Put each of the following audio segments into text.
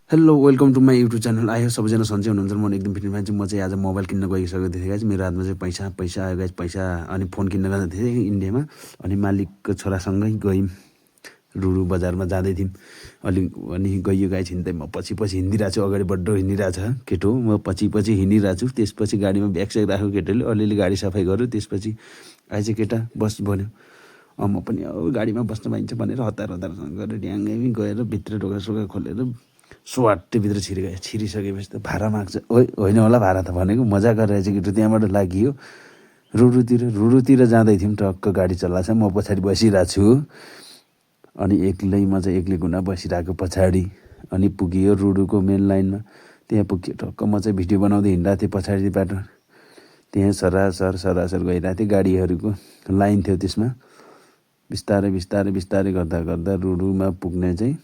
Hello welcome to my YouTube channel. आयो सबैजना सन्चै हुनुहुन्छ। म एकदम फिट मान्छे। म चाहिँ आज मोबाइल किन्न गइसकेको थिएँ गाइज। मेरो हातमा चाहिँ पैसा आयो गाइज। पैसा अनि फोन किन्न गएको थिएँ इन्डियामा। अनि मालिकको छोरासँगै गयौँ रुरु बजारमा जाँदै थियौँ। अनि गइयो गाइज हिँड्दै। म पछि हिँडिरहेको छु। अगाडि बड्डो हिँडिरहेको छ केटो। म पछि हिँडिरहेको छु। त्यसपछि गाडीमा ब्याग स्याग राख्यो केटोले। अलिअलि गाडी सफाइ गर्यो। त्यसपछि आइज केटा बस भन्यो। म पनि गाडीमा बस्न पाइन्छ भनेर हतारसँग गरेर ड्याङ्गै गएर भित्र ढोका खोलेर स्वाटै भित्र छिरिसकेपछि त भाडा माग्छ। होइन होला भाडा त भनेको मजा गरेर चाहिँ केटो त्यहाँबाट लागियो रुरुतिर जाँदै थियौँ। टक्क गाडी चलाएको छ। म पछाडि बसिरहेको छु। अनि म चाहिँ एक्लै गुना बसिरहेको पछाडि। अनि पुगियो रुरुको मेन लाइनमा। त्यहाँ पुग्यो टक्क। म चाहिँ भिडियो बनाउँदै हिँडिरहेको थिएँ पछाडिबाट। त्यहाँ सरासर गइरहेको थिएँ। गाडीहरूको लाइन थियो त्यसमा। बिस्तारै गर्दा रुरुमा पुग्ने चाहिँ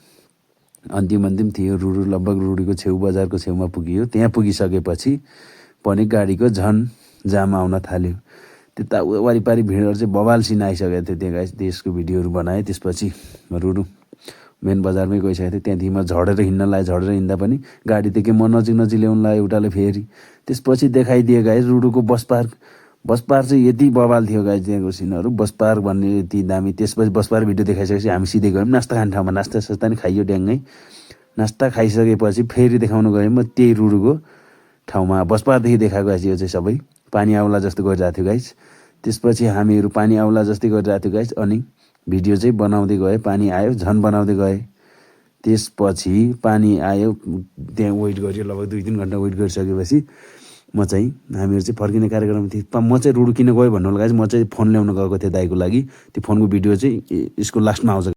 अन्तिम थियो। रुरु लगभग रुरुको छेउ बजारको छेउमा पुगियो। त्यहाँ पुगिसकेपछि पनि गाडीको झन् जाम आउन थाल्यो। त्यता वारिपारि भिडहरू चाहिँ बवाल सिन आइसकेको थियो। त्यहाँ गाइस त्यसको भिडियोहरू बनाएँ। त्यसपछि रुरु मेन बजारमै गइसकेको थिएँ। त्यहाँदेखि म झरेर हिँड्दा पनि गाडी त के म नजिक ल्याउनु लाग्यो एउटाले फेरि। त्यसपछि देखाइदियो गाइस रुरुको बस पार्क चाहिँ यति बवाल थियो गाइस। त्यहाँको सिनहरू बस पार्क भन्ने यति दामी। त्यसपछि बस पार्क भिडियो देखाइसकेपछि हामी सिधै गयौँ नास्ता खाने ठाउँमा। नास्ता सस्ता नि खाइयो ड्याङ्गै। नास्ता खाइसकेपछि फेरि देखाउनु गएँ म त्यही रुरुको ठाउँमा। बस पार्कदेखि देखाएको गाइस। यो चाहिँ सबै पानी आउला जस्तो गरिरहेको थियो गाइस। त्यसपछि हामीहरू पानी आउला जस्तै गरिरहेको थियो गाइस। अनि भिडियो चाहिँ बनाउँदै गएँ। पानी आयो झन् बनाउँदै गएँ। त्यसपछि पानी आयो। त्यहाँ वेट गरियो लगभग 2-3 घन्टा वेट गरिसकेपछि हामीहरू चाहिँ फर्किने कार्यक्रम थियो। म चाहिँ रुरु किन गएँ भन्नु होला गाइस। म चाहिँ फोन ल्याउन गएको थिएँ दाइको लागि। त्यो फोनको भिडियो चाहिँ यसको लास्टमा आउँछ।